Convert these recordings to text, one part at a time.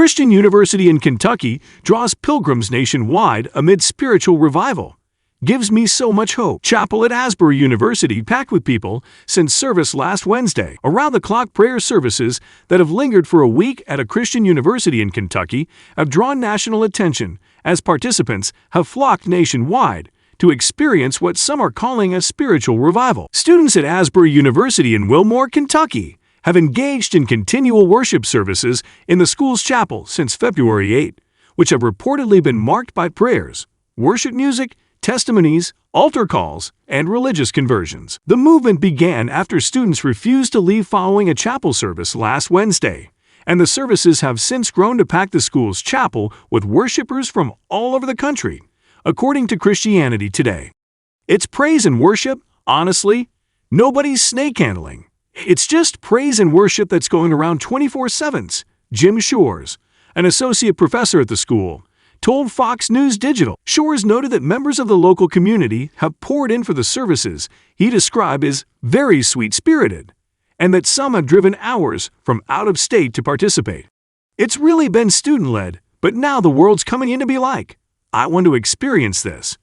Christian University in Kentucky draws pilgrims nationwide amid spiritual revival. Gives me so much hope. Chapel at Asbury University packed with people since service last Wednesday. Around-the-clock prayer services that have lingered for a week at a Christian university in Kentucky have drawn national attention as participants have flocked nationwide to experience what some are calling a spiritual revival. Students at Asbury University in Wilmore, Kentucky, have engaged in continual worship services in the school's chapel since February 8, which have reportedly been marked by prayers, worship music, testimonies, altar calls, and religious conversions. The movement began after students refused to leave following a chapel service last Wednesday, and the services have since grown to pack the school's chapel with worshipers from all over the country, according to Christianity Today. It's praise and worship, honestly. Nobody's snake handling. It's just praise and worship that's going around 24/7. Jim Shores, an associate professor at the school, told Fox News Digital. Shores noted that members of the local community have poured in for the services he described as very sweet-spirited, and that some have driven hours from out of state to participate. It's really been student-led, but now the world's coming in to be like, I want to experience this.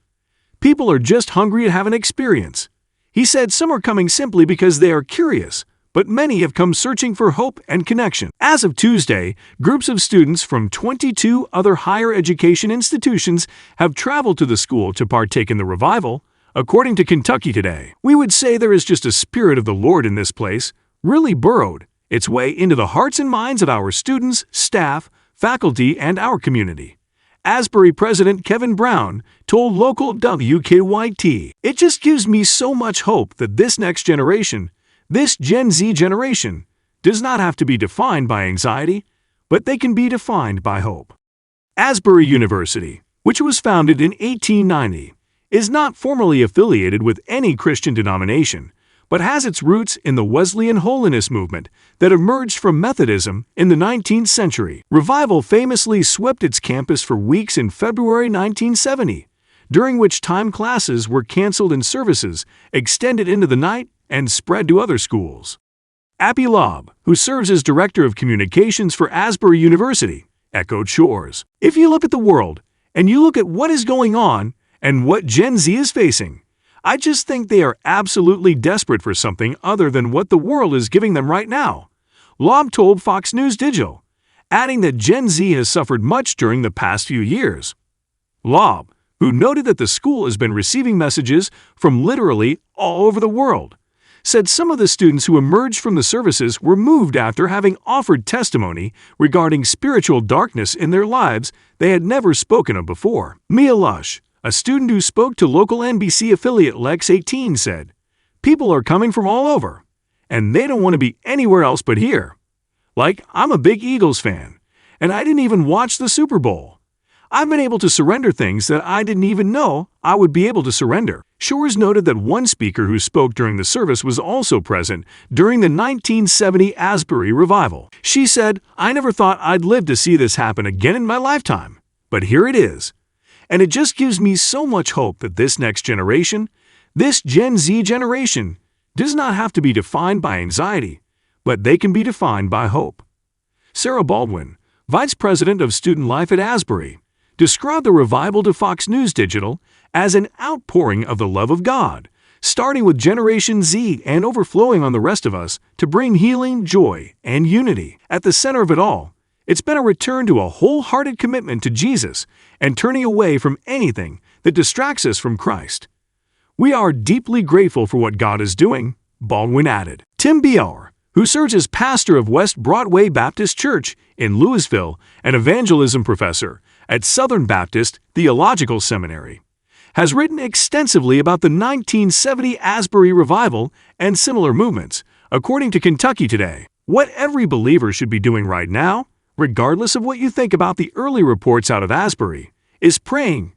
People are just hungry to have an experience. He said some are coming simply because they are curious, but many have come searching for hope and connection. As of Tuesday, groups of students from 22 other higher education institutions have traveled to the school to partake in the revival, according to Kentucky Today. We would say there is just a spirit of the Lord in this place, really burrowed its way into the hearts and minds of our students, staff, faculty, and our community. Asbury President Kevin Brown told local WKYT, "It just gives me so much hope that this next generation, this Gen Z generation, does not have to be defined by anxiety, but they can be defined by hope." Asbury University, which was founded in 1890, is not formally affiliated with any Christian denomination, but has its roots in the Wesleyan holiness movement that emerged from Methodism in the 19th century. Revival famously swept its campus for weeks in February 1970, during which time classes were canceled and services extended into the night and spread to other schools. Abby Lobb, who serves as Director of Communications for Asbury University, echoed Shores. "If you look at the world, and you look at what is going on and what Gen Z is facing, I just think they are absolutely desperate for something other than what the world is giving them right now," Lobb told Fox News Digital, adding that Gen Z has suffered much during the past few years. Lobb, who noted that the school has been receiving messages from literally all over the world, said some of the students who emerged from the services were moved after having offered testimony regarding spiritual darkness in their lives they had never spoken of before. Mia Lush, a student who spoke to local NBC affiliate Lex 18, said, "People are coming from all over, and they don't want to be anywhere else but here. Like, I'm a big Eagles fan, and I didn't even watch the Super Bowl. I've been able to surrender things that I didn't even know I would be able to surrender." Shores noted that one speaker who spoke during the service was also present during the 1970 Asbury revival. She said, "I never thought I'd live to see this happen again in my lifetime, but here it is. And it just gives me so much hope that this next generation, this Gen Z generation, does not have to be defined by anxiety, but they can be defined by hope." Sarah Baldwin, Vice President of Student Life at Asbury, described the revival to Fox News Digital as an outpouring of the love of God, starting with Generation Z and overflowing on the rest of us to bring healing, joy, and unity. At the center of it all, it's been a return to a wholehearted commitment to Jesus and turning away from anything that distracts us from Christ. "We are deeply grateful for what God is doing," Baldwin added. Tim Bauer, who serves as pastor of West Broadway Baptist Church in Louisville and evangelism professor at Southern Baptist Theological Seminary, has written extensively about the 1970 Asbury revival and similar movements, according to Kentucky Today. "What every believer should be doing right now, regardless of what you think about the early reports out of Asbury, is praying,"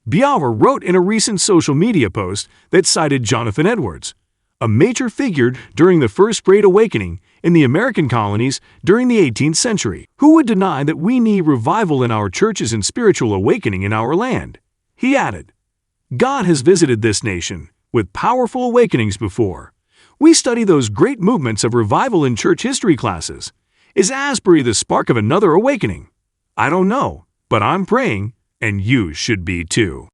Bauer wrote in a recent social media post that cited Jonathan Edwards, a major figure during the First Great Awakening in the American colonies during the 18th century. "Who would deny that we need revival in our churches and spiritual awakening in our land?" He added, "God has visited this nation with powerful awakenings before. We study those great movements of revival in church history classes. Is Asbury the spark of another awakening? I don't know, but I'm praying, and you should be too.